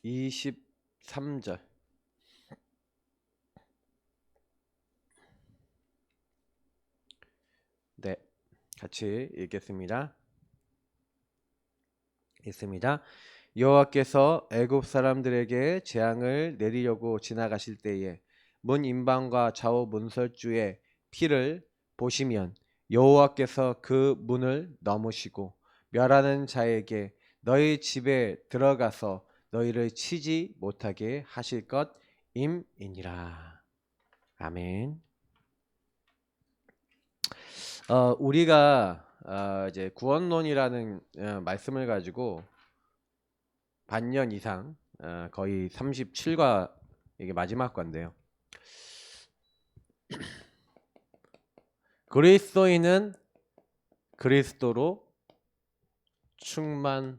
23절. 네, 같이 읽겠습니다. 있습니다. 여호와께서 애굽 사람들에게 재앙을 내리려고 지나가실 때에 문 임방과 좌우 문설주의 피를 보시면 여호와께서 그 문을 넘으시고 멸하는 자에게 너희 집에 들어가서 너희를 치지 못하게 하실 것임이니라. 아멘. 우리가 이제 구원론이라는 말씀을 가지고 반년 이상, 거의 37과 이게 마지막 건데요. 그리스도인은 그리스도로 충만하라.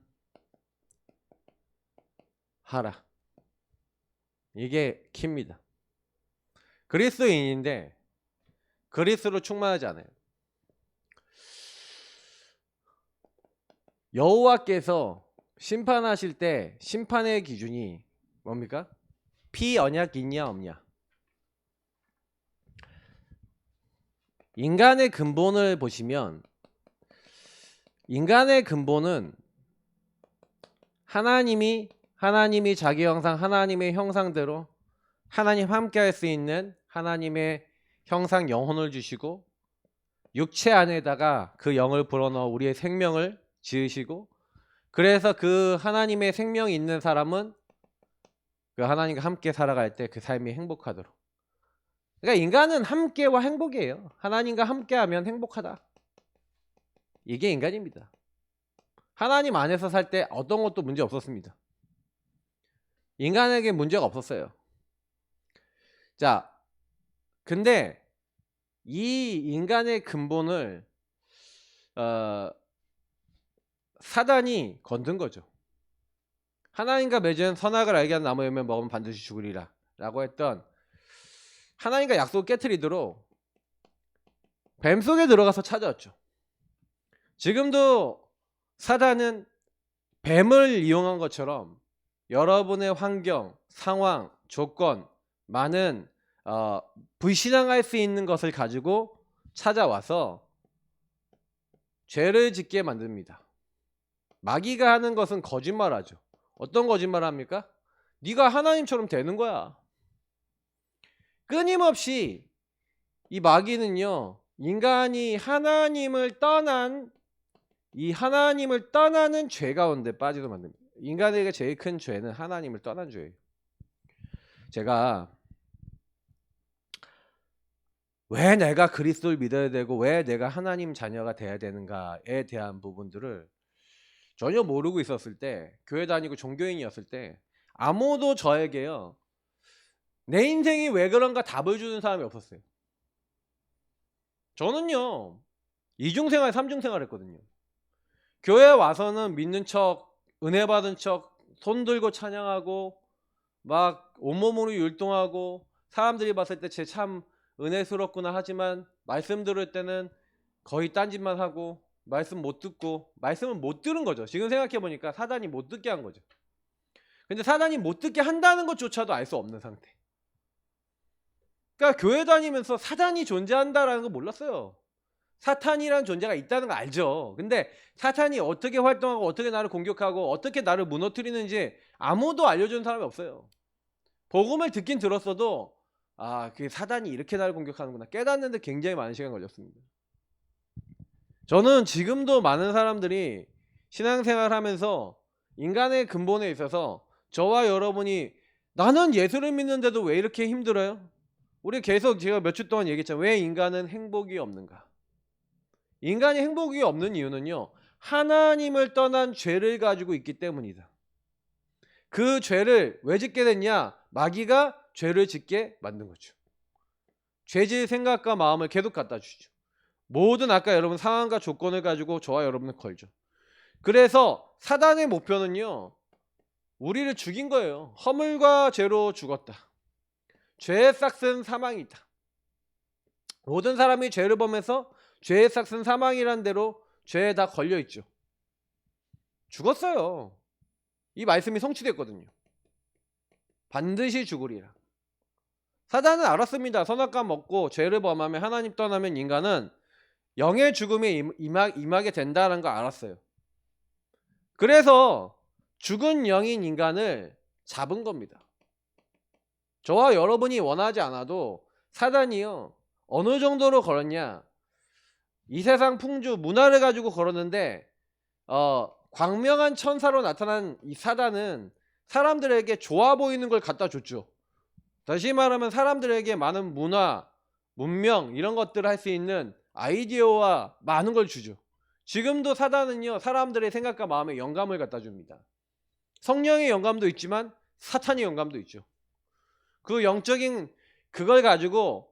이게 키입니다. 그리스도인인데 그리스도로 충만하지 않아요. 여호와께서 심판하실 때 심판의 기준이 뭡니까? 피언약 있냐 없냐. 인간의 근본을 보시면 인간의 근본은 하나님이 자기 형상, 하나님의 형상대로 하나님 함께 할 수 있는 하나님의 형상 영혼을 주시고 육체 안에다가 그 영을 불어넣어 우리의 생명을 지으시고 그래서 그 하나님의 생명이 있는 사람은 그 하나님과 함께 살아갈 때 그 삶이 행복하도록. 그러니까 인간은 함께와 행복이에요. 하나님과 함께하면 행복하다. 이게 인간입니다. 하나님 안에서 살 때 어떤 것도 문제 없었습니다. 인간에게 문제가 없었어요. 자, 근데 이 인간의 근본을 사단이 건든 거죠. 하나님과 맺은 선악을 알게 하는 나무 열매 먹으면 반드시 죽으리라 라고 했던 하나님과 약속을 깨트리도록 뱀 속에 들어가서 찾아왔죠. 지금도 사단은 뱀을 이용한 것처럼 여러분의 환경, 상황, 조건, 많은 불신앙할 수 있는 것을 가지고 찾아와서 죄를 짓게 만듭니다. 마귀가 하는 것은 거짓말하죠. 어떤 거짓말을 합니까? 네가 하나님처럼 되는 거야. 끊임없이 이 마귀는요, 인간이 하나님을 떠난 이 하나님을 떠나는 죄 가운데 빠지도록 만듭니다. 인간에게 제일 큰 죄는 하나님을 떠난 죄예요. 제가 왜 내가 그리스도를 믿어야 되고 왜 내가 하나님 자녀가 돼야 되는가에 대한 부분들을 전혀 모르고 있었을 때, 교회 다니고 종교인이었을 때 아무도 저에게요 내 인생이 왜 그런가 답을 주는 사람이 없었어요. 저는요 이중생활 삼중생활 했거든요. 교회 와서는 믿는 척, 은혜 받은 척, 손 들고 찬양하고 막 온몸으로 율동하고 사람들이 봤을 때 쟤 참 은혜스럽구나 하지만 말씀 들을 때는 거의 딴짓만 하고 말씀 못 듣고, 말씀을 못 들은 거죠. 지금 생각해보니까 사단이 못 듣게 한 거죠. 근데 사단이 못 듣게 한다는 것조차도 알 수 없는 상태. 그러니까 교회 다니면서 사단이 존재한다라는 거 몰랐어요. 사탄이라는 존재가 있다는 거 알죠. 근데 사탄이 어떻게 활동하고 어떻게 나를 공격하고 어떻게 나를 무너뜨리는지 아무도 알려주는 사람이 없어요. 복음을 듣긴 들었어도 그게 사단이 이렇게 나를 공격하는구나 깨닫는데 굉장히 많은 시간 걸렸습니다. 저는 지금도 많은 사람들이 신앙생활 하면서 인간의 근본에 있어서 저와 여러분이 나는 예수를 믿는데도 왜 이렇게 힘들어요? 우리 계속 제가 몇 주 동안 얘기했잖아요. 왜 인간은 행복이 없는가? 인간이 행복이 없는 이유는요, 하나님을 떠난 죄를 가지고 있기 때문이다. 그 죄를 왜 짓게 됐냐? 마귀가 죄를 짓게 만든 거죠. 죄질 생각과 마음을 계속 갖다 주죠. 모든 아까 여러분 상황과 조건을 가지고 저와 여러분을 걸죠. 그래서 사단의 목표는요, 우리를 죽인 거예요. 허물과 죄로 죽었다. 죄의 싹은 사망이다. 모든 사람이 죄를 범해서 죄의 싹은 사망이란 대로 죄에 다 걸려있죠. 죽었어요. 이 말씀이 성취됐거든요. 반드시 죽으리라. 사단은 알았습니다. 선악과 먹고 죄를 범하면 하나님 떠나면 인간은 영의 죽음에 임하게 된다는 거 알았어요. 그래서 죽은 영인 인간을 잡은 겁니다. 저와 여러분이 원하지 않아도 사단이요, 어느 정도로 걸었냐, 이 세상 풍주 문화를 가지고 걸었는데 광명한 천사로 나타난 이 사단은 사람들에게 좋아 보이는 걸 갖다 줬죠. 다시 말하면 사람들에게 많은 문화, 문명 이런 것들을 할 수 있는 아이디어와 많은 걸 주죠. 지금도 사단은요, 사람들의 생각과 마음에 영감을 갖다 줍니다. 성령의 영감도 있지만 사탄의 영감도 있죠. 그 영적인 그걸 가지고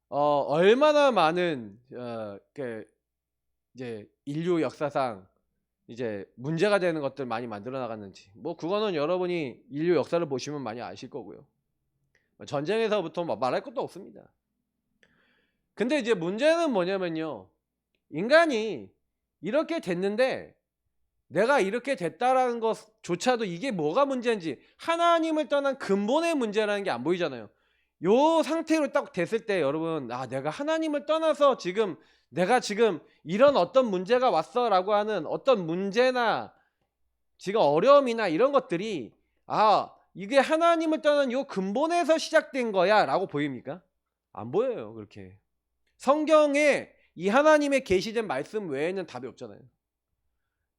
얼마나 많은 이제 인류 역사상 이제 문제가 되는 것들 많이 만들어 나갔는지, 뭐 그거는 여러분이 인류 역사를 보시면 많이 아실 거고요. 전쟁에서부터 말할 것도 없습니다. 근데 이제 문제는 뭐냐면요, 인간이 이렇게 됐는데 내가 이렇게 됐다라는 것조차도 이게 뭐가 문제인지, 하나님을 떠난 근본의 문제라는 게 안 보이잖아요. 요 상태로 딱 됐을 때 여러분, 내가 하나님을 떠나서 내가 지금 이런 어떤 문제가 왔어 라고 하는 어떤 문제나 지금 어려움이나 이런 것들이 이게 하나님을 떠난 요 근본에서 시작된 거야 라고 보입니까? 안 보여요. 그렇게 성경에 이 하나님의 계시된 말씀 외에는 답이 없잖아요.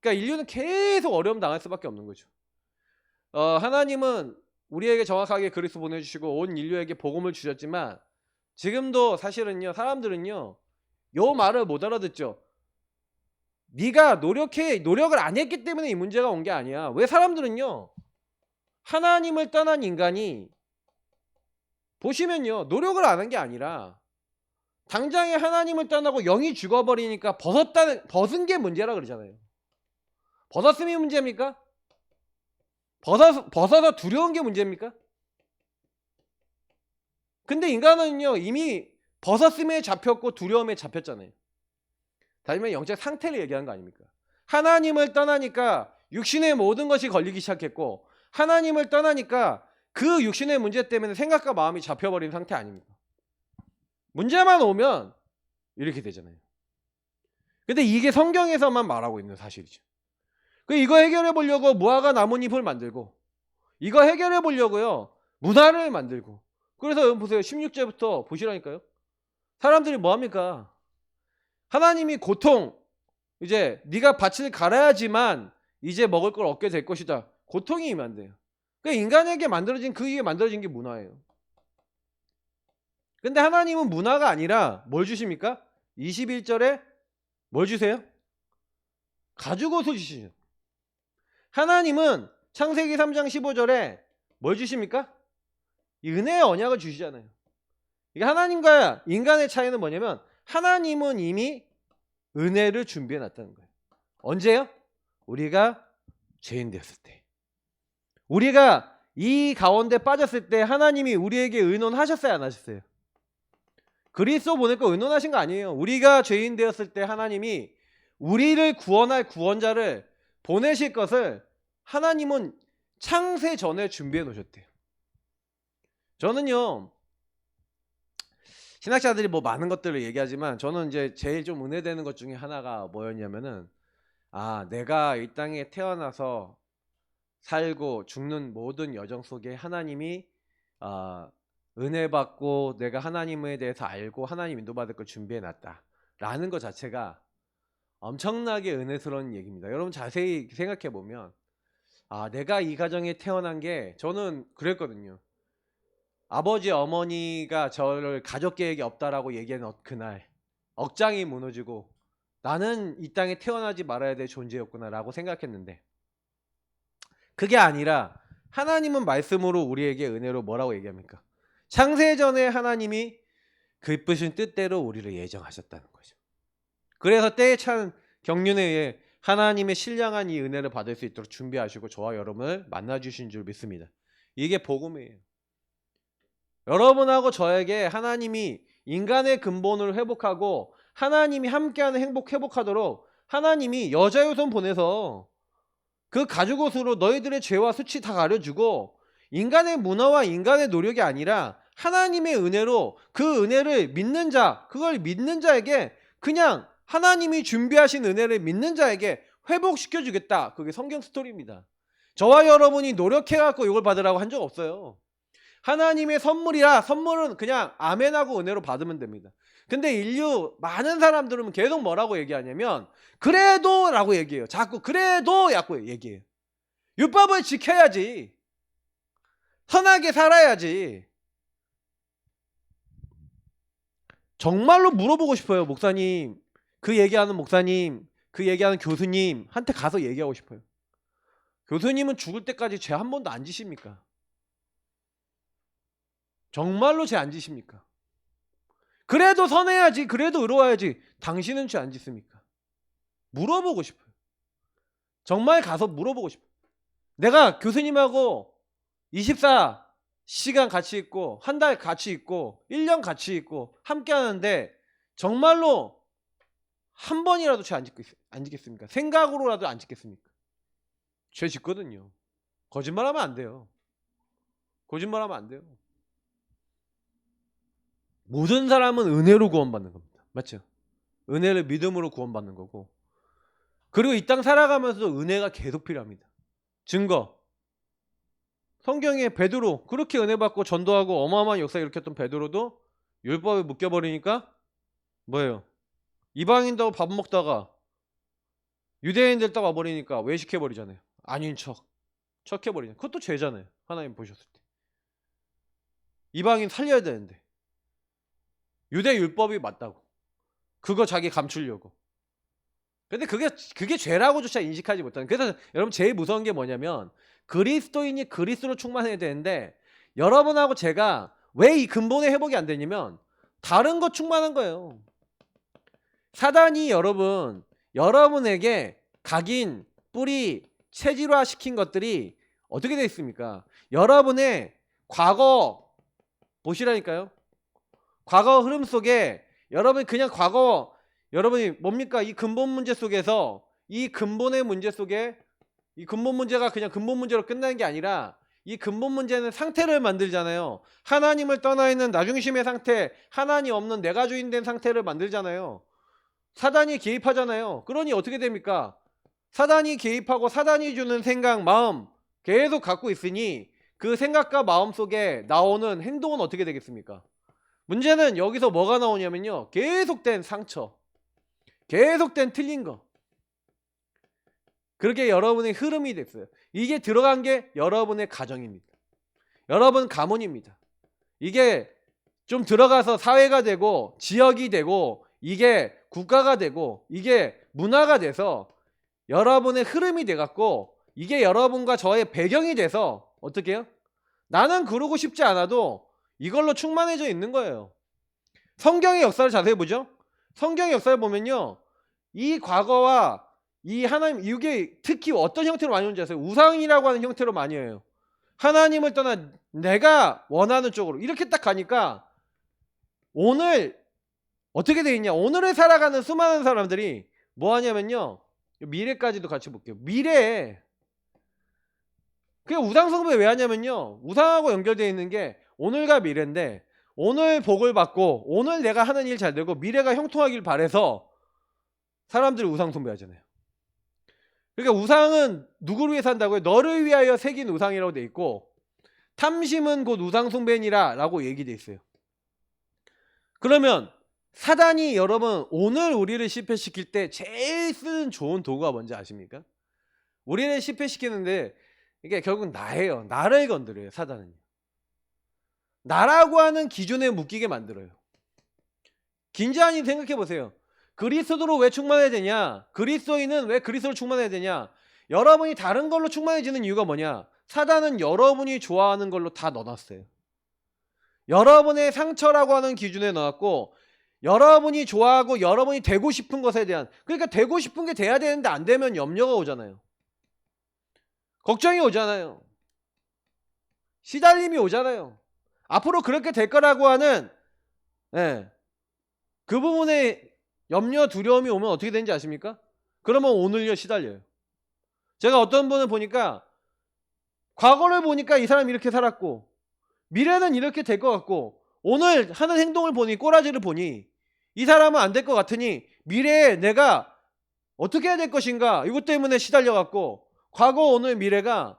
그러니까 인류는 계속 어려움 당할 수밖에 없는 거죠. 하나님은 우리에게 정확하게 그리스도 보내주시고 온 인류에게 복음을 주셨지만 지금도 사실은요, 사람들은요 요 말을 못 알아듣죠. 네가 노력을 안 했기 때문에 이 문제가 온 게 아니야. 왜 사람들은요, 하나님을 떠난 인간이 보시면요, 노력을 안 한 게 아니라 당장에 하나님을 떠나고 영이 죽어버리니까 벗은 게 문제라 그러잖아요. 벗었음이 문제입니까? 벗어서 두려운 게 문제입니까? 근데 인간은요, 이미 벗었음에 잡혔고 두려움에 잡혔잖아요. 다시 말해 영적 상태를 얘기하는 거 아닙니까? 하나님을 떠나니까 육신의 모든 것이 걸리기 시작했고, 하나님을 떠나니까 그 육신의 문제 때문에 생각과 마음이 잡혀버린 상태 아닙니까? 문제만 오면 이렇게 되잖아요. 근데 이게 성경에서만 말하고 있는 사실이죠. 이거 해결해 보려고 무화과 나뭇잎을 만들고, 이거 해결해 보려고요 문화를 만들고, 그래서 여러분 보세요. 16절부터 보시라니까요. 사람들이 뭐합니까? 하나님이 고통, 이제 네가 밭을 갈아야지만 이제 먹을 걸 얻게 될 것이다, 고통이 임한대요. 그러니까 인간에게 만들어진 게 문화예요. 근데 하나님은 문화가 아니라 뭘 주십니까? 21절에 뭘 주세요? 가죽옷을 주시죠. 하나님은 창세기 3장 15절에 뭘 주십니까? 이 은혜의 언약을 주시잖아요. 이게 하나님과 인간의 차이는 뭐냐면, 하나님은 이미 은혜를 준비해 놨다는 거예요. 언제요? 우리가 죄인 되었을 때. 우리가 이 가운데 빠졌을 때 하나님이 우리에게 의논하셨어요, 안 하셨어요? 그리스도 보낼 거 의논하신 거 아니에요. 우리가 죄인 되었을 때 하나님이 우리를 구원할 구원자를 보내실 것을 하나님은 창세 전에 준비해 놓으셨대요. 저는요, 신학자들이 뭐 많은 것들을 얘기하지만 저는 이제 제일 좀 은혜되는 것 중에 하나가 뭐였냐면은, 내가 이 땅에 태어나서 살고 죽는 모든 여정 속에 하나님이 은혜 받고 내가 하나님에 대해서 알고 하나님 인도받을 걸 준비해 놨다 라는 것 자체가 엄청나게 은혜스러운 얘기입니다. 여러분 자세히 생각해 보면, 내가 이 가정에 태어난 게, 저는 그랬거든요. 아버지 어머니가 저를 가족 계획이 없다라고 얘기한 그날 억장이 무너지고, 나는 이 땅에 태어나지 말아야 될 존재였구나 라고 생각했는데, 그게 아니라 하나님은 말씀으로 우리에게 은혜로 뭐라고 얘기합니까? 창세전에 하나님이 기쁘신 뜻대로 우리를 예정하셨다는 거죠. 그래서 때에 찬 경륜에 의해 하나님의 신령한 이 은혜를 받을 수 있도록 준비하시고 저와 여러분을 만나주신 줄 믿습니다. 이게 복음이에요. 여러분하고 저에게 하나님이 인간의 근본을 회복하고 하나님이 함께하는 행복 회복하도록 하나님이 여자의 손 보내서 그 가죽옷으로 너희들의 죄와 수치 다 가려주고, 인간의 문화와 인간의 노력이 아니라 하나님의 은혜로 그 은혜를 믿는 자, 그걸 믿는 자에게 그냥 하나님이 준비하신 은혜를 믿는 자에게 회복시켜 주겠다. 그게 성경 스토리입니다. 저와 여러분이 노력해갖고 이걸 받으라고 한 적 없어요. 하나님의 선물이라 선물은 그냥 아멘하고 은혜로 받으면 됩니다. 근데 인류 많은 사람들은 계속 뭐라고 얘기하냐면 그래도 라고 얘기해요. 자꾸 그래도 라고 얘기해요. 율법을 지켜야지. 선하게 살아야지. 정말로 물어보고 싶어요. 목사님, 그 얘기하는 목사님, 그 얘기하는 교수님한테 가서 얘기하고 싶어요. 교수님은 죽을 때까지 죄 한 번도 안 지십니까? 정말로 죄 안 지십니까? 그래도 선해야지, 그래도 의로워야지. 당신은 죄 안 짓습니까? 물어보고 싶어요. 정말 가서 물어보고 싶어요. 내가 교수님하고 24시간 같이 있고 한 달 같이 있고 1년 같이 있고 함께 하는데 정말로 한 번이라도 죄 안 짓겠습니까? 생각으로라도 안 짓겠습니까? 죄 짓거든요. 거짓말하면 안 돼요. 거짓말하면 안 돼요. 모든 사람은 은혜로 구원받는 겁니다. 맞죠? 은혜를 믿음으로 구원받는 거고, 그리고 이 땅 살아가면서도 은혜가 계속 필요합니다. 증거, 성경에 베드로 그렇게 은혜 받고 전도하고 어마어마한 역사 일으켰던 베드로도 율법에 묶여버리니까 뭐예요? 이방인도 밥 먹다가 유대인들 딱 와버리니까 외식해버리잖아요. 아닌 척 해버리잖아요. 그것도 죄잖아요. 하나님 보셨을 때 이방인 살려야 되는데 유대 율법이 맞다고 그거 자기 감추려고. 근데 그게 죄라고조차 인식하지 못하는. 그래서 여러분 제일 무서운 게 뭐냐면 그리스도인이 그리스도로 충만해야 되는데 여러분하고 제가 왜 이 근본의 회복이 안 되냐면 다른 거 충만한 거예요. 사단이 여러분에게 각인, 뿌리, 체질화 시킨 것들이 어떻게 되어 있습니까? 여러분의 과거 보시라니까요. 과거 흐름 속에 여러분이 그냥 여러분이 뭡니까? 이 근본 문제 속에서 이 근본의 문제 속에 이 근본 문제가 그냥 근본 문제로 끝나는 게 아니라 이 근본 문제는 상태를 만들잖아요. 하나님을 떠나 있는 나중심의 상태, 하나님 없는 내가 주인된 상태를 만들잖아요. 사단이 개입하잖아요. 그러니 어떻게 됩니까? 사단이 개입하고 사단이 주는 생각, 마음 계속 갖고 있으니 그 생각과 마음 속에 나오는 행동은 어떻게 되겠습니까? 문제는 여기서 뭐가 나오냐면요. 계속된 상처, 계속된 틀린 거. 그렇게 여러분의 흐름이 됐어요. 이게 들어간 게 여러분의 가정입니다. 여러분 가문입니다. 이게 좀 들어가서 사회가 되고 지역이 되고 이게 국가가 되고 이게 문화가 돼서 여러분의 흐름이 돼갖고 이게 여러분과 저의 배경이 돼서 어떻게 해요? 나는 그러고 싶지 않아도 이걸로 충만해져 있는 거예요. 성경의 역사를 자세히 보죠. 성경의 역사를 보면요. 이 과거와 이 하나님, 이게 특히 어떤 형태로 많이 오는지 아세요? 우상이라고 하는 형태로 많이 해요. 하나님을 떠나 내가 원하는 쪽으로 이렇게 딱 가니까 오늘 어떻게 돼 있냐? 오늘을 살아가는 수많은 사람들이 뭐 하냐면요. 미래까지도 같이 볼게요. 미래에 그냥 우상 숭배 왜 하냐면요. 우상하고 연결되어 있는 게 오늘과 미래인데 오늘 복을 받고 오늘 내가 하는 일 잘 되고 미래가 형통하길 바래서 사람들이 우상 숭배하잖아요. 그러니까 우상은 누구를 위해 산다고요? 너를 위하여 새긴 우상이라고 돼 있고 탐심은 곧 우상 숭배니라 라고 얘기돼 있어요. 그러면 사단이 여러분 오늘 우리를 실패시킬 때 제일 쓰는 좋은 도구가 뭔지 아십니까? 우리를 실패시키는데 이게 결국 나예요. 나를 건드려요. 사단은. 나라고 하는 기준에 묶이게 만들어요. 긴자님 생각해 보세요. 그리스도로 왜 충만해야 되냐? 그리스도인은 왜 그리스도로 충만해야 되냐? 여러분이 다른 걸로 충만해지는 이유가 뭐냐? 사단은 여러분이 좋아하는 걸로 다 넣어놨어요. 여러분의 상처라고 하는 기준에 넣었고 여러분이 좋아하고 여러분이 되고 싶은 것에 대한, 그러니까 되고 싶은 게 돼야 되는데 안 되면 염려가 오잖아요. 걱정이 오잖아요. 시달림이 오잖아요. 앞으로 그렇게 될 거라고 하는 그 부분에 염려, 두려움이 오면 어떻게 되는지 아십니까? 그러면 오늘요 시달려요. 제가 어떤 분을 보니까 과거를 보니까 이 사람이 이렇게 살았고 미래는 이렇게 될 것 같고 오늘 하는 행동을 보니 꼬라지를 보니 이 사람은 안 될 것 같으니 미래에 내가 어떻게 해야 될 것인가 이것 때문에 시달려갖고 과거 오늘 미래가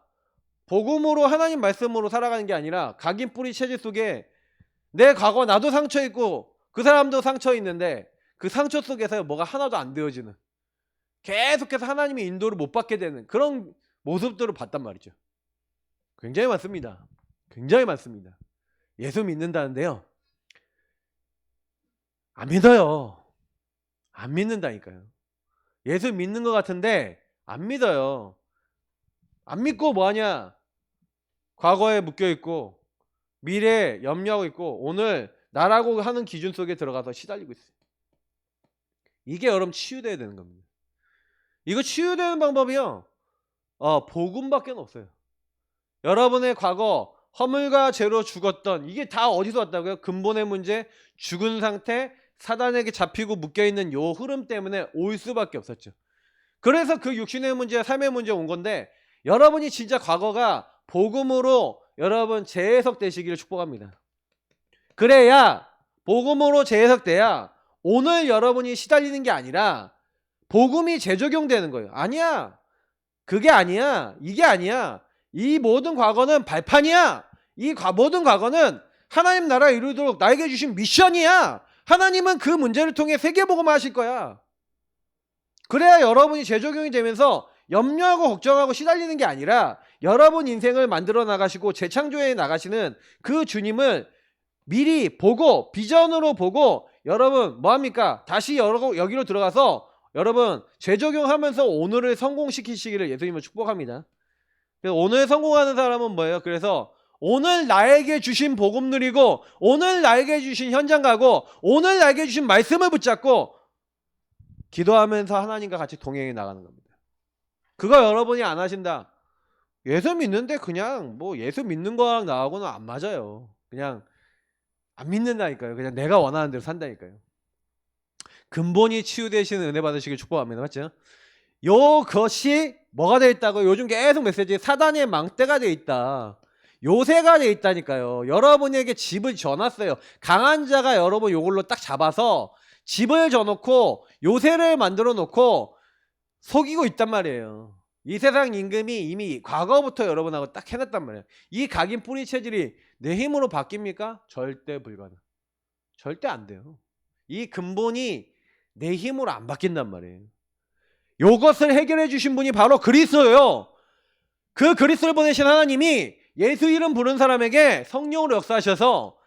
복음으로 하나님 말씀으로 살아가는 게 아니라 각인 뿌리 체질 속에 내 과거 나도 상처 있고 그 사람도 상처 있는데 그 상처 속에서 뭐가 하나도 안 되어지는 계속해서 하나님의 인도를 못 받게 되는 그런 모습들을 봤단 말이죠. 굉장히 많습니다. 굉장히 많습니다. 예수 믿는다는데요. 안 믿어요. 안 믿는다니까요. 예수 믿는 것 같은데 안 믿어요. 안 믿고 뭐하냐? 과거에 묶여있고 미래에 염려하고 있고 오늘 나라고 하는 기준 속에 들어가서 시달리고 있어요. 이게 여러분 치유돼야 되는 겁니다. 이거 치유되는 방법이요. 복음밖에 없어요. 여러분의 과거 허물과 죄로 죽었던 이게 다 어디서 왔다고요? 근본의 문제, 죽은 상태, 사단에게 잡히고 묶여있는 요 흐름 때문에 올 수밖에 없었죠. 그래서 그 육신의 문제, 삶의 문제 온 건데 여러분이 진짜 과거가 복음으로 여러분 재해석되시기를 축복합니다. 그래야 복음으로 재해석돼야 오늘 여러분이 시달리는 게 아니라 복음이 재적용되는 거예요. 아니야. 그게 아니야. 이게 아니야. 이 모든 과거는 발판이야. 모든 과거는 하나님 나라 이루도록 나에게 주신 미션이야. 하나님은 그 문제를 통해 세계복음을 하실 거야. 그래야 여러분이 재적용이 되면서 염려하고 걱정하고 시달리는 게 아니라 여러분 인생을 만들어 나가시고 재창조해 나가시는 그 주님을 미리 보고 비전으로 보고 여러분 뭐합니까? 다시 여기로 들어가서 여러분 재적용하면서 오늘을 성공시키시기를 예수님을 축복합니다. 그래서 오늘 성공하는 사람은 뭐예요? 그래서 오늘 나에게 주신 복음 누리고 오늘 나에게 주신 현장 가고 오늘 나에게 주신 말씀을 붙잡고 기도하면서 하나님과 같이 동행해 나가는 겁니다. 그거 여러분이 안 하신다. 예수 믿는데 그냥 뭐 예수 믿는 거랑 나하고는 안 맞아요. 그냥 안 믿는다니까요. 그냥 내가 원하는 대로 산다니까요. 근본이 치유되시는 은혜 받으시길 축복합니다. 맞죠? 요것이 뭐가 되어 있다고 요즘 계속 메시지 사단의 망대가 되어 있다. 요새가 되어 있다니까요. 여러분에게 집을 져놨어요. 강한 자가 여러분 요걸로 딱 잡아서 집을 져놓고 요새를 만들어 놓고 속이고 있단 말이에요. 이 세상 임금이 이미 과거부터 여러분하고 딱 해놨단 말이에요. 이 각인 뿌리 체질이 내 힘으로 바뀝니까? 절대 불가능. 절대 안 돼요. 이 근본이 내 힘으로 안 바뀐단 말이에요. 요것을 해결해 주신 분이 바로 그리스도예요. 그 그리스도를 보내신 하나님이 예수 이름 부른 사람에게 성령으로 역사하셔서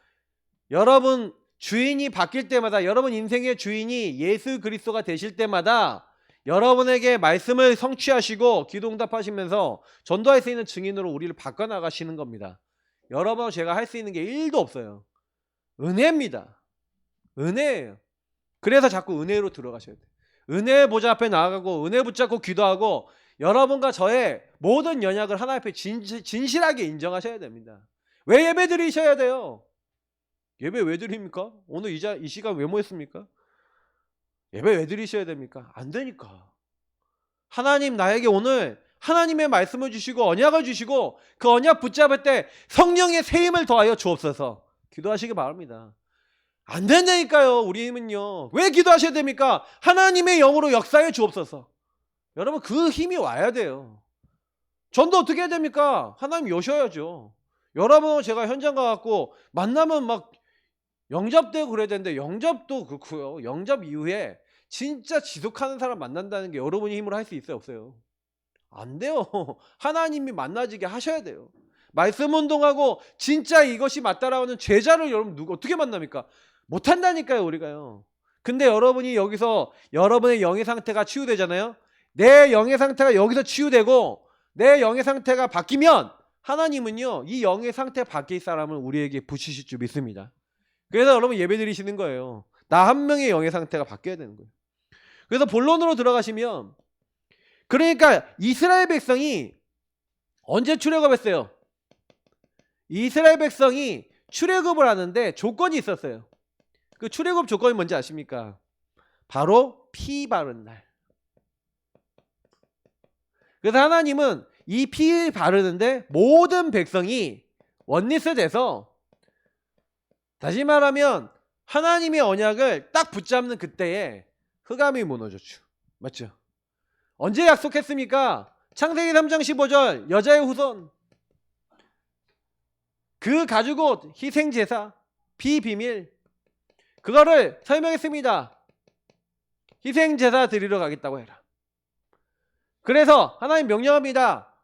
여러분 주인이 바뀔 때마다 여러분 인생의 주인이 예수 그리스도가 되실 때마다 여러분에게 말씀을 성취하시고 기도 응답하시면서 전도할 수 있는 증인으로 우리를 바꿔나가시는 겁니다. 여러분 제가 할 수 있는 게 1도 없어요. 은혜입니다. 은혜예요. 그래서 자꾸 은혜로 들어가셔야 돼요. 은혜의 보좌 앞에 나아가고 은혜 붙잡고 기도하고 여러분과 저의 모든 연약을 하나님 앞에 진실하게 인정하셔야 됩니다. 왜 예배 드리셔야 돼요? 예배 왜 드립니까? 오늘 이 시간 왜 모였습니까? 예배 왜 드리셔야 됩니까? 안 되니까. 하나님 나에게 오늘 하나님의 말씀을 주시고 언약을 주시고 그 언약 붙잡을 때 성령의 새 힘을 더하여 주옵소서. 기도하시기 바랍니다. 안 된다니까요. 우리 힘은요. 왜 기도하셔야 됩니까? 하나님의 영으로 역사해 주옵소서. 여러분 그 힘이 와야 돼요. 전도 어떻게 해야 됩니까? 하나님 여셔야죠. 여러분 제가 현장 가갖고 만나면 막 영접되고 그래야 되는데 영접도 그렇고요. 영접 이후에 진짜 지속하는 사람 만난다는 게 여러분이 힘으로 할 수 있어요? 없어요? 안 돼요. 하나님이 만나지게 하셔야 돼요. 말씀 운동하고 진짜 이것이 맞다라는 제자를 여러분 어떻게 만납니까? 못한다니까요 우리가요. 근데 여러분이 여기서 여러분의 영의 상태가 치유되잖아요. 내 영의 상태가 여기서 치유되고 내 영의 상태가 바뀌면 하나님은요 이 영의 상태 바뀔 사람을 우리에게 부시실 줄 믿습니다. 그래서 여러분 예배 드리시는 거예요. 나 한 명의 영의 상태가 바뀌어야 되는 거예요. 그래서 본론으로 들어가시면 그러니까 이스라엘 백성이 언제 출애굽했어요? 이스라엘 백성이 출애굽을 하는데 조건이 있었어요. 그 출애굽 조건이 뭔지 아십니까? 바로 피 바른 날. 그래서 하나님은 이 피 바르는데 모든 백성이 원리스 돼서, 다시 말하면 하나님의 언약을 딱 붙잡는 그때에 흑암이 무너졌죠. 맞죠? 언제 약속했습니까? 창세기 3장 15절 여자의 후손, 그 가죽옷 희생제사 비비밀, 그거를 설명했습니다. 희생제사 드리러 가겠다고 해라. 그래서 하나님 명령합니다.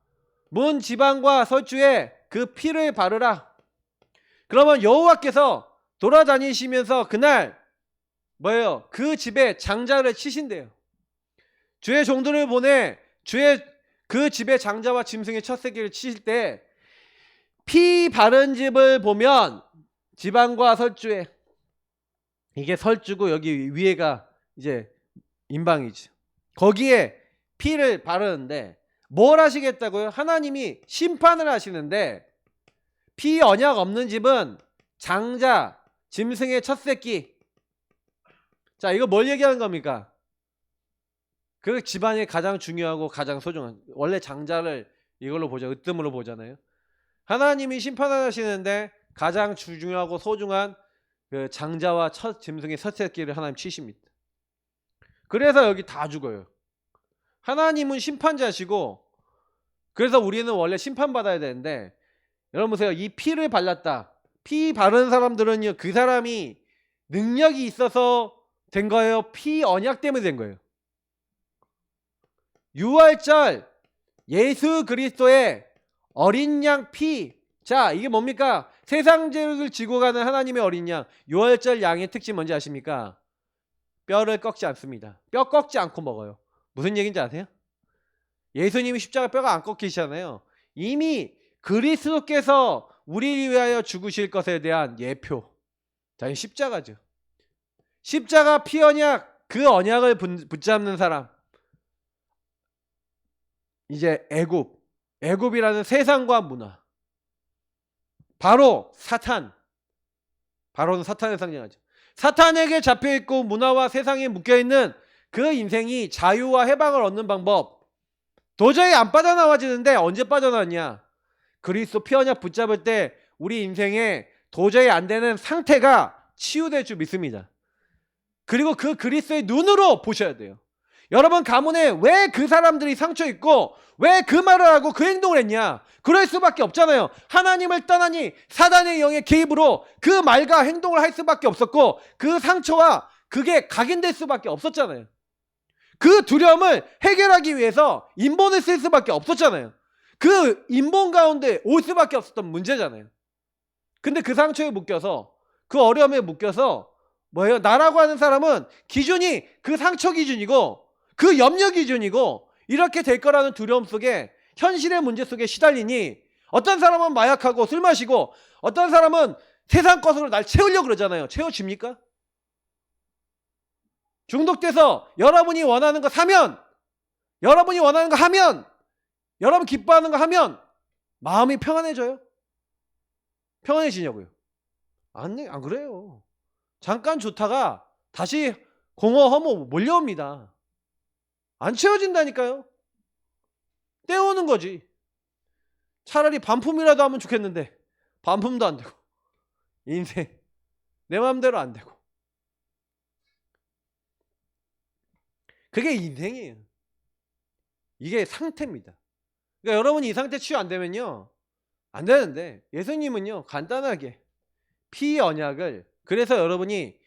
문 지방과 서주에 그 피를 바르라. 그러면 여호와께서 돌아다니시면서 그날 뭐예요? 그 집에 장자를 치신대요. 주의 종들을 보내 주의 그 집의 장자와 짐승의 첫 새끼를 치실 때 피 바른 집을 보면 지방과 설주에, 이게 설주고 여기 위에가 이제 임방이죠. 거기에 피를 바르는데 뭘 하시겠다고요? 하나님이 심판을 하시는데, 피 언약 없는 집은 장자, 짐승의 첫 새끼. 자, 이거 뭘 얘기하는 겁니까? 그 집안이 가장 중요하고 가장 소중한, 원래 장자를 이걸로 보자, 으뜸으로 보잖아요. 하나님이 심판하시는데 가장 중요하고 소중한 그 장자와 첫 짐승의 첫 새끼를 하나님 치십니다. 그래서 여기 다 죽어요. 하나님은 심판자시고, 그래서 우리는 원래 심판받아야 되는데, 여러분 보세요. 이 피를 발랐다. 피 바른 사람들은요, 그 사람이 능력이 있어서 된 거예요? 피 언약 때문에 된 거예요? 유월절 예수 그리스도의 어린 양 피. 자, 이게 뭡니까? 세상 죄를 지고 가는 하나님의 어린 양. 유월절 양의 특징 뭔지 아십니까? 뼈를 꺾지 않습니다. 뼈 꺾지 않고 먹어요. 무슨 얘기인지 아세요? 예수님이 십자가 뼈가 안 꺾이시잖아요. 이미 그리스도께서 우리를 위하여 죽으실 것에 대한 예표. 자, 이 십자가죠. 십자가 피 언약, 그 언약을 붙잡는 사람. 이제 애굽이라는 세상과 문화. 바로 사탄. 바로는 사탄을 상징하죠. 사탄에게 잡혀있고 문화와 세상에 묶여있는 그 인생이 자유와 해방을 얻는 방법. 도저히 안 빠져나와지는데 언제 빠져나왔냐? 그리스도 피 언약 붙잡을 때 우리 인생에 도저히 안 되는 상태가 치유될 줄 믿습니다. 그리고 그 그리스도의 눈으로 보셔야 돼요. 여러분 가문에 왜 그 사람들이 상처 있고 왜 그 말을 하고 그 행동을 했냐? 그럴 수밖에 없잖아요. 하나님을 떠나니 사단의 영의 개입으로 그 말과 행동을 할 수밖에 없었고, 그 상처와 그게 각인될 수밖에 없었잖아요. 그 두려움을 해결하기 위해서 인본을 쓸 수밖에 없었잖아요. 그 인본 가운데 올 수밖에 없었던 문제잖아요. 근데 그 상처에 묶여서, 그 어려움에 묶여서 뭐예요? 나라고 하는 사람은 기준이 그 상처 기준이고 그 염려 기준이고 이렇게 될 거라는 두려움 속에, 현실의 문제 속에 시달리니, 어떤 사람은 마약하고 술 마시고 어떤 사람은 세상 것으로 날 채우려고 그러잖아요. 채워집니까? 중독돼서 여러분이 원하는 거 사면, 여러분이 원하는 거 하면, 여러분 기뻐하는 거 하면 마음이 평안해져요? 평안해지냐고요? 안 그래요. 잠깐 좋다가 다시 공허 허무 몰려옵니다. 안 채워진다니까요. 때우는 거지. 차라리 반품이라도 하면 좋겠는데 반품도 안 되고, 인생 내 마음대로 안 되고. 그게 인생이에요. 이게 상태입니다. 그러니까 여러분이 이 상태 치유 안 되면요, 안 되는데, 예수님은요 간단하게 피 언약을, 그래서 여러분이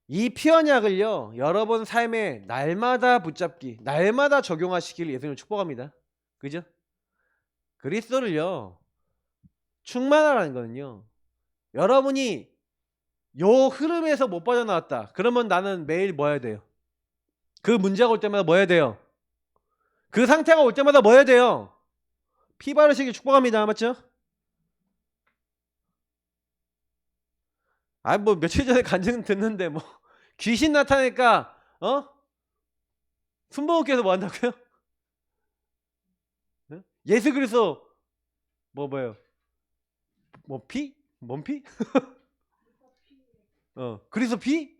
이 피 언약을요 여러분 삶에 날마다 붙잡기, 날마다 적용하시길 예수님을 축복합니다. 그죠? 그리스도를요 충만하라는 거는요, 여러분이 요 흐름에서 못 빠져나왔다 그러면 나는 매일 뭐 해야 돼요? 그 문제가 올 때마다 뭐 해야 돼요? 그 상태가 올 때마다 뭐 해야 돼요? 피 바르시길 축복합니다. 맞죠? 아, 뭐 며칠 전에 간증 듣는데 뭐 귀신 나타나니까 순복음께서 뭐 한다고요? 예수 그리스도 뭐예요? 뭐 피? 뭔 피? 그리스도 피?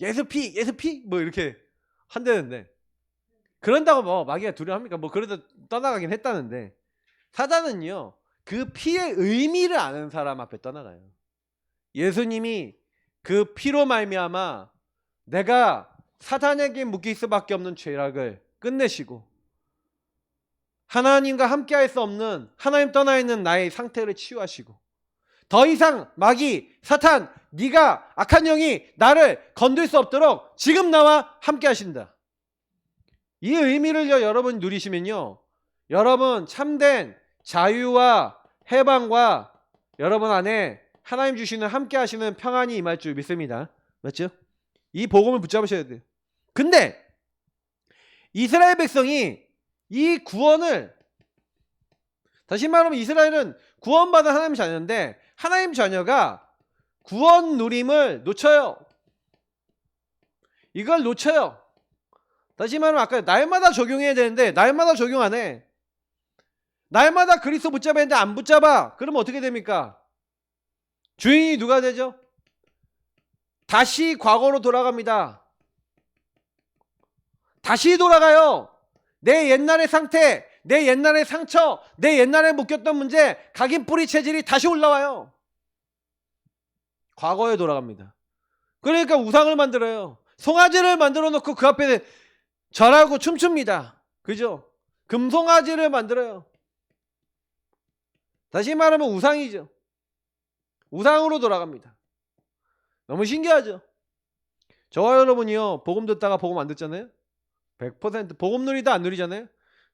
예수 피? 뭐 이렇게 한다는데, 그런다고 뭐 마귀가 두려워합니까? 뭐 그래도 떠나가긴 했다는데, 사단은요 그 피의 의미를 아는 사람 앞에 떠나가요. 예수님이 그 피로 말미암아 내가 사단에게 묶일 수밖에 없는 죄악을 끝내시고 하나님과 함께할 수 없는, 하나님 떠나 있는 나의 상태를 치유하시고 더 이상 마귀, 사탄, 네가 악한 영이 나를 건들 수 없도록 지금 나와 함께 하신다. 이 의미를 여러분 누리시면요, 여러분 참된 자유와 해방과 여러분 안에 하나님 주시는 함께 하시는 평안이 임할 줄 믿습니다. 맞죠? 이 복음을 붙잡으셔야 돼요. 근데 이스라엘 백성이 이 구원을, 다시 말하면 이스라엘은 구원받은 하나님 자녀인데 하나님 자녀가 구원 누림을 놓쳐요. 이걸 놓쳐요. 다시 말하면 아까 날마다 적용해야 되는데 날마다 적용 안 해. 날마다 그리스도 붙잡아야 되는데 안 붙잡아. 그러면 어떻게 됩니까? 주인이 누가 되죠? 다시 과거로 돌아갑니다. 다시 돌아가요. 내 옛날의 상태, 내 옛날의 상처, 내 옛날에 묶였던 문제, 각인뿌리 체질이 다시 올라와요. 과거에 돌아갑니다. 그러니까 우상을 만들어요. 송아지를 만들어 놓고 그 앞에 절하고 춤춥니다. 그죠? 금송아지를 만들어요. 다시 말하면 우상이죠. 우상으로 돌아갑니다. 너무 신기하죠? 저와 여러분이요, 복음 듣다가 복음 안 듣잖아요? 100% 복음 누리다 안 누리잖아요?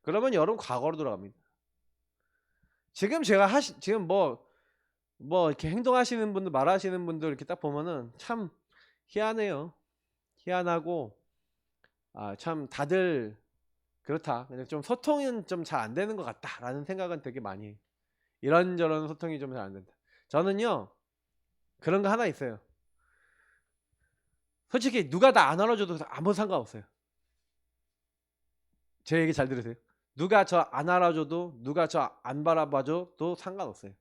그러면 여러분 과거로 돌아갑니다. 지금 제가 지금 뭐 이렇게 행동하시는 분들, 말하시는 분들 이렇게 딱 보면은 참 희한해요. 희한하고, 참 다들 그렇다. 그냥 좀 소통은 좀 잘 안 되는 것 같다라는 생각은 되게 많이 해요. 이런저런 소통이 좀 잘 안 된다. 저는요, 그런 거 하나 있어요. 솔직히 누가 나 안 알아줘도 아무 상관없어요. 제 얘기 잘 들으세요. 누가 저 안 알아줘도, 누가 저 안 바라봐줘도 상관없어요.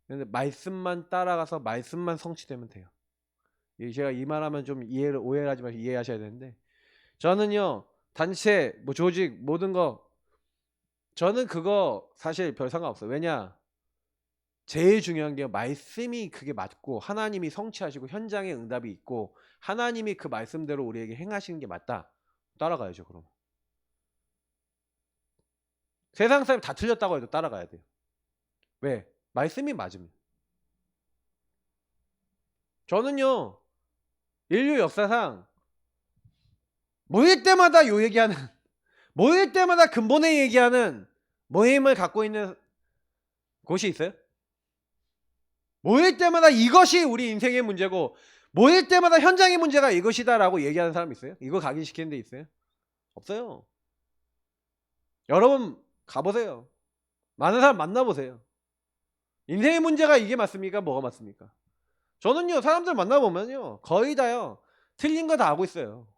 근데 말씀만 따라가서 말씀만 성취되면 돼요. 제가 이 말하면 좀 오해를 하지 마시고 이해하셔야 되는데, 저는요 단체, 뭐 조직, 모든 거 저는 그거 사실 별 상관없어요. 왜냐, 제일 중요한 게 말씀이 그게 맞고 하나님이 성취하시고 현장에 응답이 있고 하나님이 그 말씀대로 우리에게 행하시는 게 맞다. 따라가야죠. 그럼 세상 사람이 다 틀렸다고 해도 따라가야 돼요. 왜? 말씀이 맞으면. 저는요 인류 역사상 모일 때마다 요 얘기하는 모일 때마다 근본에 얘기하는 모임을 갖고 있는 곳이 있어요? 모일 때마다 이것이 우리 인생의 문제고 모일 때마다 현장의 문제가 이것이다 라고 얘기하는 사람 있어요? 이거 각인시키는 데 있어요? 없어요. 여러분 가보세요. 많은 사람 만나보세요. 인생의 문제가 이게 맞습니까? 뭐가 맞습니까? 저는요 사람들 만나보면요 거의 다요 틀린 거 다 하고 있어요.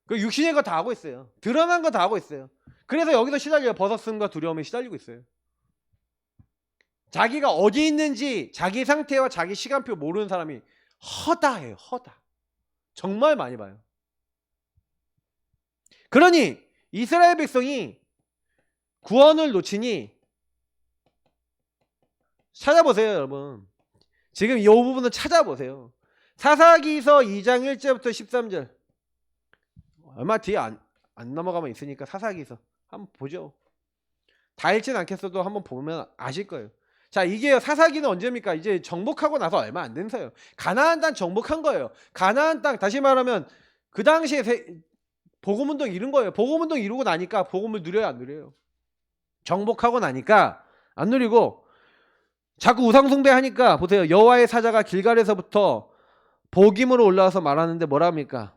그 육신의 거 다 하고 있어요. 드러난 거 다 하고 있어요. 그래서 여기서 시달려요. 벗었음과 두려움에 시달리고 있어요. 자기가 어디 있는지 자기 상태와 자기 시간표 모르는 사람이 허다해요. 허다. 정말 많이 봐요. 그러니 이스라엘 백성이 구원을 놓치니 찾아보세요. 여러분 지금 이 부분을 찾아보세요. 사사기서 2장 1절부터 13절 얼마 뒤에 안 넘어가면 있으니까 사사기서 한번 보죠. 다 읽진 않겠어도 한번 보면 아실 거예요. 자, 이게 사사기는 언제입니까? 이제 정복하고 나서 얼마 안 된서요. 가나안 땅 정복한 거예요. 가나안 땅, 다시 말하면 그 당시에 복음운동 이룬 거예요. 복음운동 이루고 나니까 복음을 누려요, 안 누려요? 정복하고 나니까 안 누리고 자꾸 우상숭배 하니까 보세요. 여호와의 사자가 길갈에서부터 복임으로 올라와서 말하는데 뭐라 합니까?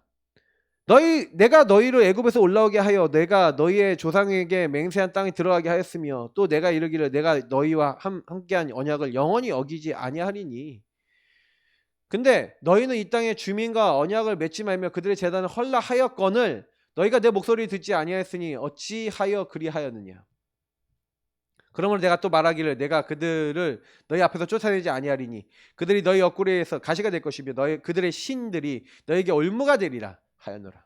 내가 너희를 애굽에서 올라오게 하여 내가 너희의 조상에게 맹세한 땅에 들어가게 하였으며 또 내가 이르기를 내가 너희와 함께한 언약을 영원히 어기지 아니하리니. 근데 너희는 이 땅의 주민과 언약을 맺지 말며 그들의 제단을 헐라하였거늘 너희가 내 목소리를 듣지 아니하였으니 어찌하여 그리하였느냐. 그러므로 내가 또 말하기를 내가 그들을 너희 앞에서 쫓아내지 아니하리니 그들이 너희 옆구리에서 가시가 될 것이며 그들의 신들이 너희에게 올무가 되리라 하였노라.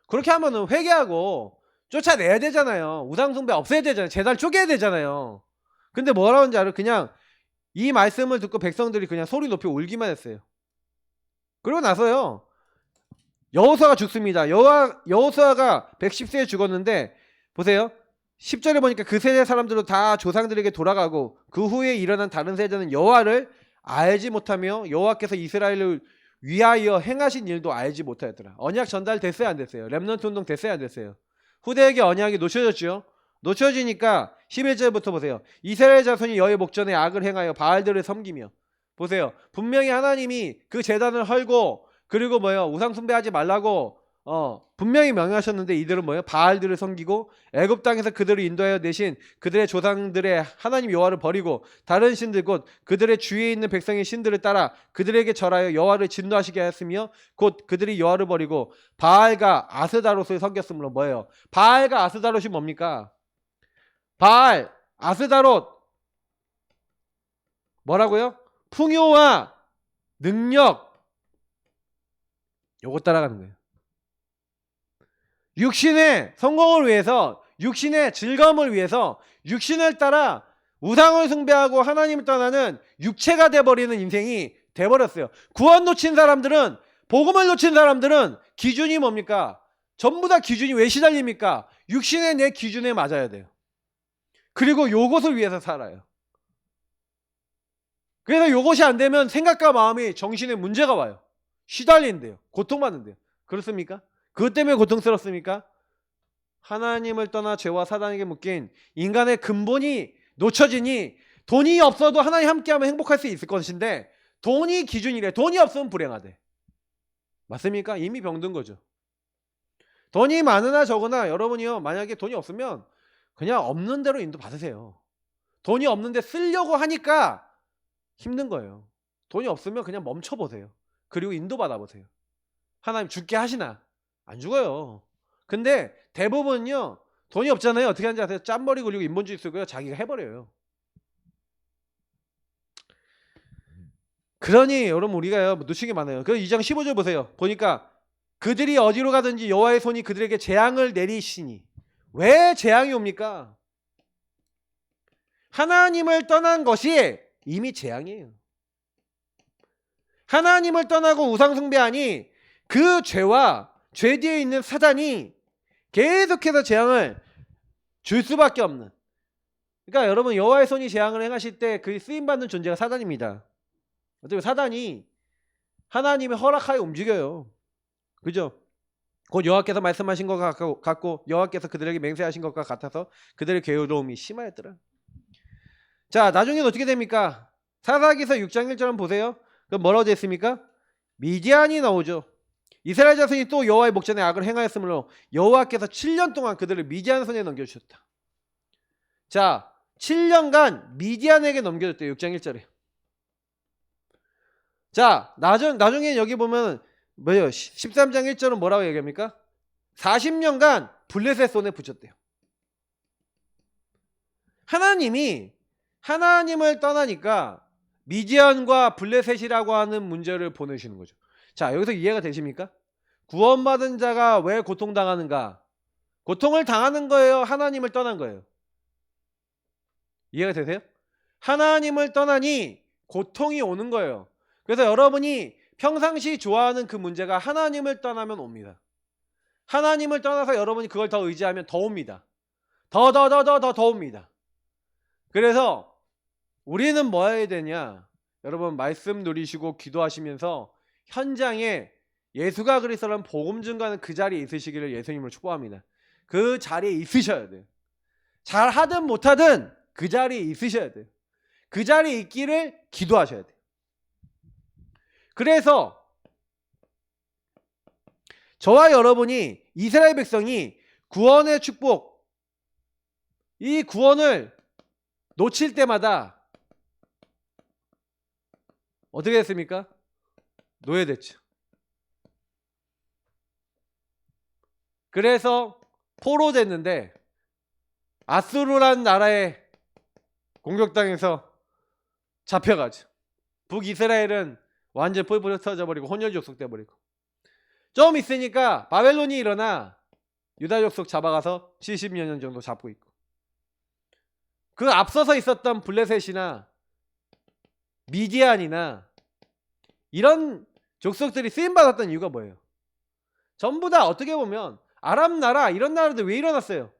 그렇게 하면은 회개하고 쫓아내야 되잖아요. 우상숭배 없애야 되잖아요. 제단 쪼개야 되잖아요. 근데 뭐라고 하는지 알아요? 그냥 이 말씀을 듣고 백성들이 그냥 소리 높이 울기만 했어요. 그러고 나서요, 여호수아가 죽습니다. 여호수아가 110세에 죽었는데 보세요. 10절에 보니까 그 세대 사람들도 다 조상들에게 돌아가고 그 후에 일어난 다른 세대는 여호와를 알지 못하며 여호와께서 이스라엘을 위하여 행하신 일도 알지 못하였더라. 언약 전달 됐어요, 안 됐어요? 렘넌트 운동 됐어요, 안 됐어요? 후대에게 언약이 놓쳐졌죠. 놓쳐지니까 11절부터 보세요. 이스라엘 자손이 여호와의 목전에 악을 행하여 바알들을 섬기며, 보세요. 분명히 하나님이 그 제단을 헐고 그리고 뭐예요? 우상 숭배하지 말라고 분명히 명령하셨는데 이들은 뭐예요? 바알들을 섬기고 애굽 땅에서 그들을 인도하여 내신 그들의 조상들의 하나님 여호와를 버리고 다른 신들 곧 그들의 주위에 있는 백성의 신들을 따라 그들에게 절하여 여호와를 진노하시게 하였으며 곧 그들이 여호와를 버리고 바알과 아스다롯을 섬겼으므로 뭐예요? 바알과 아스다롯이 뭡니까? 바알, 아스다롯 뭐라고요? 풍요와 능력, 요거 따라가는 거예요. 육신의 성공을 위해서, 육신의 즐거움을 위해서 육신을 따라 우상을 숭배하고 하나님을 떠나는 육체가 돼버리는 인생이 돼버렸어요. 구원 놓친 사람들은, 복음을 놓친 사람들은 기준이 뭡니까? 전부 다 기준이 왜 시달립니까? 육신의 내 기준에 맞아야 돼요. 그리고 요것을 위해서 살아요. 그래서 요것이 안 되면 생각과 마음이, 정신에 문제가 와요. 시달린대요. 고통받는데요. 그렇습니까? 그것 때문에 고통스럽습니까? 하나님을 떠나 죄와 사단에게 묶인 인간의 근본이 놓쳐지니, 돈이 없어도 하나님 함께하면 행복할 수 있을 것인데 돈이 기준이래. 돈이 없으면 불행하대. 맞습니까? 이미 병든 거죠. 돈이 많으나 적으나 여러분이요, 만약에 돈이 없으면 그냥 없는 대로 인도 받으세요. 돈이 없는데 쓰려고 하니까 힘든 거예요. 돈이 없으면 그냥 멈춰보세요. 그리고 인도 받아보세요. 하나님 죽게 하시나? 안 죽어요. 근데 대부분은요, 돈이 없잖아요. 어떻게 하는지 아세요? 짠머리 굴리고 인본주의 쓰고요, 자기가 해버려요. 그러니 여러분, 우리가요 놓친 게 많아요. 그래서 2장 15절 보세요. 보니까 그들이 어디로 가든지 여호와의 손이 그들에게 재앙을 내리시니. 왜 재앙이 옵니까? 하나님을 떠난 것이 이미 재앙이에요. 하나님을 떠나고 우상숭배하니 그 죄와 죄 뒤에 있는 사단이 계속해서 재앙을 줄 수밖에 없는. 그러니까 여러분, 여호와의 손이 재앙을 행하실 때 그 쓰임받는 존재가 사단입니다. 어떻게 사단이 하나님의 허락하에 움직여요. 그죠? 곧 여호와께서 말씀하신 것 같고 여호와께서 그들에게 맹세하신 것과 같아서 그들의 괴로움이 심하였더라. 자, 나중엔 어떻게 됩니까? 사사기서 6장 1절 한번 보세요. 그럼 뭐라고 되어 있습니까? 미디안이 나오죠. 이스라엘 자손이 또 여호와의 목전에 악을 행하였으므로 여호와께서 7년 동안 그들을 미디안 손에 넘겨주셨다. 자, 7년간 미디안에게 넘겨줬대요. 6장 1절에. 자, 나중에 여기 보면 뭐예요? 13장 1절은 뭐라고 얘기합니까? 40년간 블레셋 손에 붙였대요. 하나님이 하나님을 떠나니까 미디안과 블레셋이라고 하는 문제를 보내시는 거죠. 자, 여기서 이해가 되십니까? 구원받은 자가 왜 고통당하는가? 고통을 당하는 거예요? 하나님을 떠난 거예요? 이해가 되세요? 하나님을 떠나니 고통이 오는 거예요. 그래서 여러분이 평상시 좋아하는 그 문제가 하나님을 떠나면 옵니다. 하나님을 떠나서 여러분이 그걸 더 의지하면 더 옵니다. 더 옵니다. 그래서 우리는 뭐 해야 되냐? 여러분, 말씀 누리시고 기도하시면서 현장에 예수가 그리스도라는 복음 증거하는 그 자리에 있으시기를 예수님을 축복합니다. 그 자리에 있으셔야 돼요. 잘하든 못하든 그 자리에 있으셔야 돼요. 그 자리에 있기를 기도하셔야 돼요. 그래서 저와 여러분이, 이스라엘 백성이 구원의 축복, 이 구원을 놓칠 때마다 어떻게 됐습니까? 노예됐죠. 그래서 포로됐는데 아수르란 나라에 공격당해서 잡혀가죠. 북이스라엘은 완전 뿔뿔이 터져버리고 혼혈족속 돼버리고, 좀 있으니까 바벨론이 일어나 유다 족속 잡아가서 70여 년 정도 잡고 있고, 그 앞서서 있었던 블레셋이나 미디안이나 이런 족속들이 쓰임받았던 이유가 뭐예요? 전부 다 어떻게 보면 아람 나라 이런 나라들 왜 일어났어요?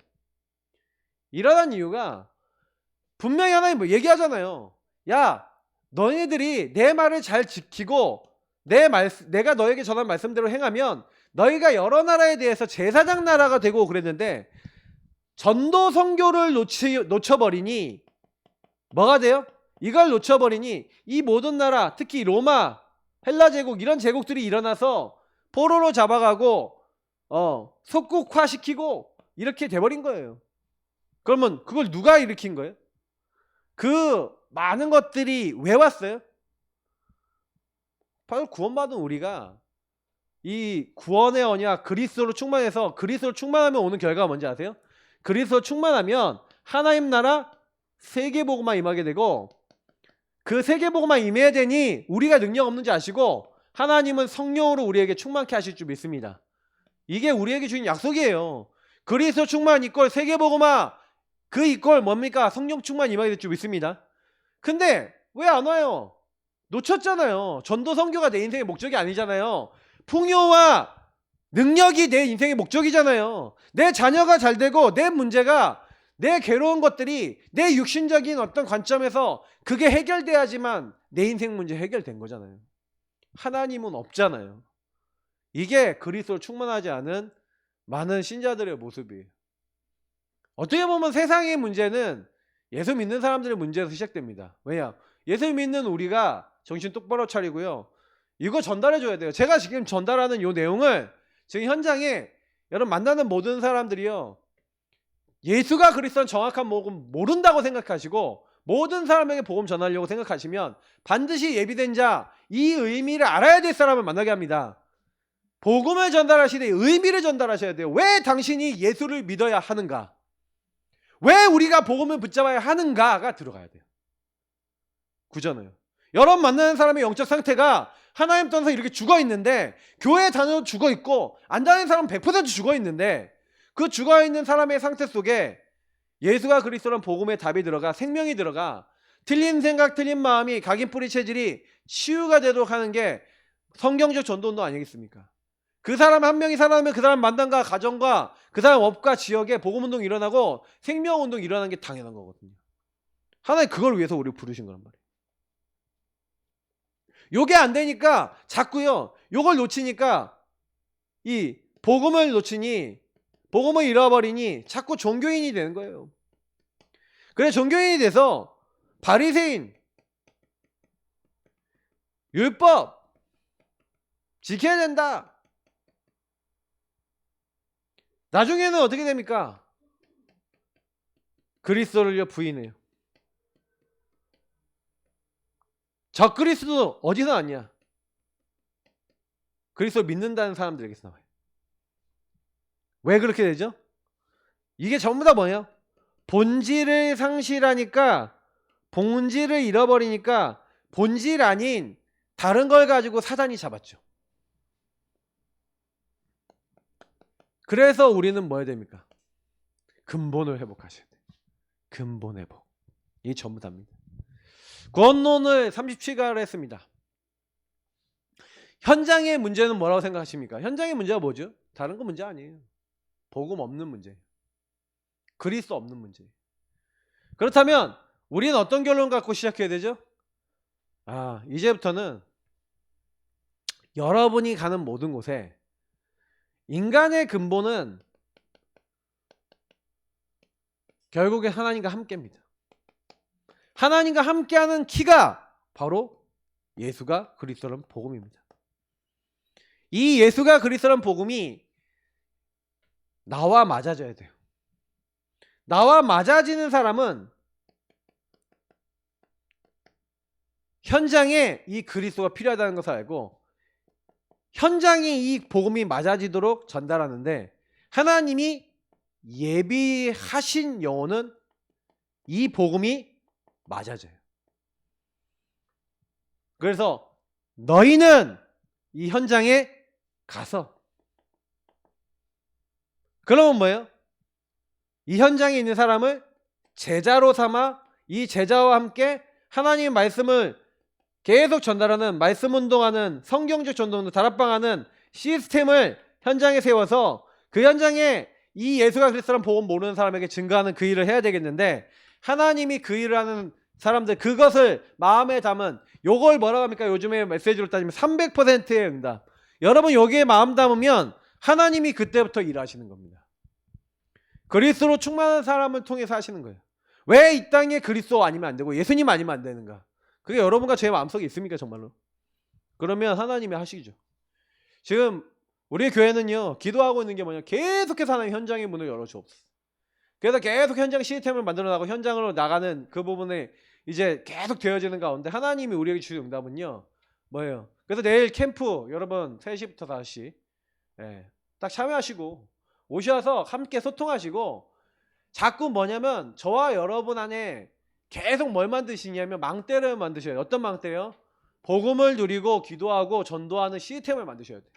일어난 이유가 분명히 하나님 뭐 얘기하잖아요. 야, 너희들이 내 말을 잘 지키고 내가 너에게 전한 말씀대로 행하면 너희가 여러 나라에 대해서 제사장 나라가 되고 그랬는데, 전도 선교를 놓쳐버리니 뭐가 돼요? 이걸 놓쳐버리니 이 모든 나라, 특히 로마, 헬라 제국 이런 제국들이 일어나서 포로로 잡아가고 속국화시키고 이렇게 돼버린 거예요. 그러면 그걸 누가 일으킨 거예요? 그 많은 것들이 왜 왔어요? 바로 구원받은 우리가 이 구원의 언약 그리스도로 충만해서, 그리스도로 충만하면 오는 결과가 뭔지 아세요? 그리스도로 충만하면 하나님 나라 세계복음만 임하게 되고, 그 세계복음만 임해야 되니 우리가 능력 없는지 아시고 하나님은 성령으로 우리에게 충만케 하실 줄 믿습니다. 이게 우리에게 주신 약속이에요. 그리스도 충만 이꼴 세계복음화, 그 이꼴 뭡니까? 성령 충만 임하게 될 줄 믿습니다. 근데 왜 안 와요? 놓쳤잖아요. 전도 선교가 내 인생의 목적이 아니잖아요. 풍요와 능력이 내 인생의 목적이잖아요. 내 자녀가 잘 되고 내 문제가, 내 괴로운 것들이 내 육신적인 어떤 관점에서 그게 해결돼야지만 내 인생 문제 해결된 거잖아요. 하나님은 없잖아요. 이게 그리스도로 충만하지 않은 많은 신자들의 모습이에요. 어떻게 보면 세상의 문제는 예수 믿는 사람들의 문제에서 시작됩니다. 왜냐? 예수 믿는 우리가 정신 똑바로 차리고요, 이거 전달해 줘야 돼요. 제가 지금 전달하는 이 내용을 지금 현장에 여러분 만나는 모든 사람들이요, 예수가 그리스도는 정확한 복음 모른다고 생각하시고 모든 사람에게 복음 전하려고 생각하시면 반드시 예비된 자, 이 의미를 알아야 될 사람을 만나게 합니다. 복음을 전달하시되 의미를 전달하셔야 돼요. 왜 당신이 예수를 믿어야 하는가? 왜 우리가 복음을 붙잡아야 하는가가 들어가야 돼요. 그잖아요. 여러분 만나는 사람의 영적 상태가 하나님 떠나서 이렇게 죽어있는데, 교회 다녀도 죽어있고 안 다니는 사람은 100% 죽어있는데, 그 죽어있는 사람의 상태 속에 예수가 그리스도란 복음의 답이 들어가, 생명이 들어가, 틀린 생각 틀린 마음이 각인 뿌리 체질이 치유가 되도록 하는 게 성경적 전도운동 아니겠습니까? 그 사람 한 명이 살아나면 그 사람 만남과 가정과 그 사람 업과 지역에 복음운동이 일어나고 생명운동이 일어나는 게 당연한 거거든요. 하나님 그걸 위해서 우리를 부르신 거란 말이에요. 요게 안 되니까 자꾸요, 요걸 놓치니까, 이 복음을 놓치니, 복음을 잃어버리니 자꾸 종교인이 되는 거예요. 그래 종교인이 돼서 바리새인, 율법 지켜야 된다. 나중에는 어떻게 됩니까? 그리스도를 부인해요. 적그리스도 어디서 왔냐? 그리스도 믿는다는 사람들에게서 나와요. 왜 그렇게 되죠? 이게 전부 다 뭐예요? 본질을 상실하니까, 본질을 잃어버리니까 본질 아닌 다른 걸 가지고 사단이 잡았죠. 그래서 우리는 뭐 해야 됩니까? 근본을 회복하셔야 돼요. 근본 회복. 이게 전부 다입니다. 구원론을 37가를 했습니다. 현장의 문제는 뭐라고 생각하십니까? 현장의 문제가 뭐죠? 다른 거 문제 아니에요. 복음 없는 문제, 그리스도 없는 문제. 그렇다면 우리는 어떤 결론 갖고 시작해야 되죠? 이제부터는 여러분이 가는 모든 곳에 인간의 근본은 결국에 하나님과 함께입니다. 하나님과 함께하는 키가 바로 예수가 그리스도라는 복음입니다. 이 예수가 그리스도라는 복음이 나와 맞아져야 돼요. 나와 맞아지는 사람은 현장에 이 그리스도가 필요하다는 것을 알고 현장에 이 복음이 맞아지도록 전달하는데, 하나님이 예비하신 영혼은 이 복음이 맞아져요. 그래서 너희는 이 현장에 가서 그러면 뭐예요? 이 현장에 있는 사람을 제자로 삼아 이 제자와 함께 하나님의 말씀을 계속 전달하는, 말씀 운동하는, 성경적 전도는 다락방하는 시스템을 현장에 세워서 그 현장에 이 예수가 그리스도란 복음 모르는 사람에게 증거하는 그 일을 해야 되겠는데, 하나님이 그 일을 하는 사람들, 그것을 마음에 담은, 요걸 뭐라고 합니까? 요즘에 메시지로 따지면 300%의 응답. 여러분 여기에 마음 담으면 하나님이 그때부터 일하시는 겁니다. 그리스도로 충만한 사람을 통해서 하시는 거예요. 왜 이 땅에 그리스도 아니면 안 되고 예수님 아니면 안 되는가? 그게 여러분과 제 마음속에 있습니까, 정말로? 그러면 하나님이 하시죠. 지금 우리 교회는요, 기도하고 있는 게 뭐냐, 계속해서 하나님 현장의 문을 열어주옵소서. 그래서 계속 현장 시스템을 만들어 나가고 현장으로 나가는 그 부분에 이제 계속 되어지는 가운데 하나님이 우리에게 주신 응답은요, 뭐예요? 그래서 내일 캠프 여러분 3시부터 5시 딱 참여하시고 오셔서 함께 소통하시고, 자꾸 뭐냐면 저와 여러분 안에 계속 뭘 만드시냐면 망대를 만드셔야 돼요. 어떤 망대요? 복음을 누리고 기도하고 전도하는 시스템을 만드셔야 돼요.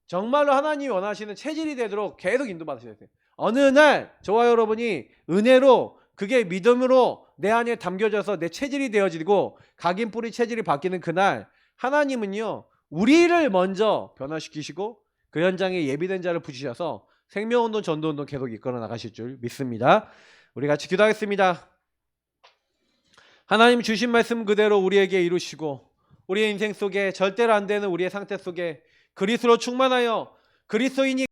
정말로 하나님이 원하시는 체질이 되도록 계속 인도받으셔야 돼요. 어느 날 저와 여러분이 은혜로, 그게 믿음으로 내 안에 담겨져서 내 체질이 되어지고 각인 뿌리 체질이 바뀌는 그날, 하나님은요 우리를 먼저 변화시키시고 그 현장에 예비된 자를 부르셔서 생명운동, 전도운동 계속 이끌어 나가실 줄 믿습니다. 우리 같이 기도하겠습니다. 하나님 주신 말씀 그대로 우리에게 이루시고 우리의 인생 속에 절대로 안 되는 우리의 상태 속에 그리스도로 충만하여 그리스도인이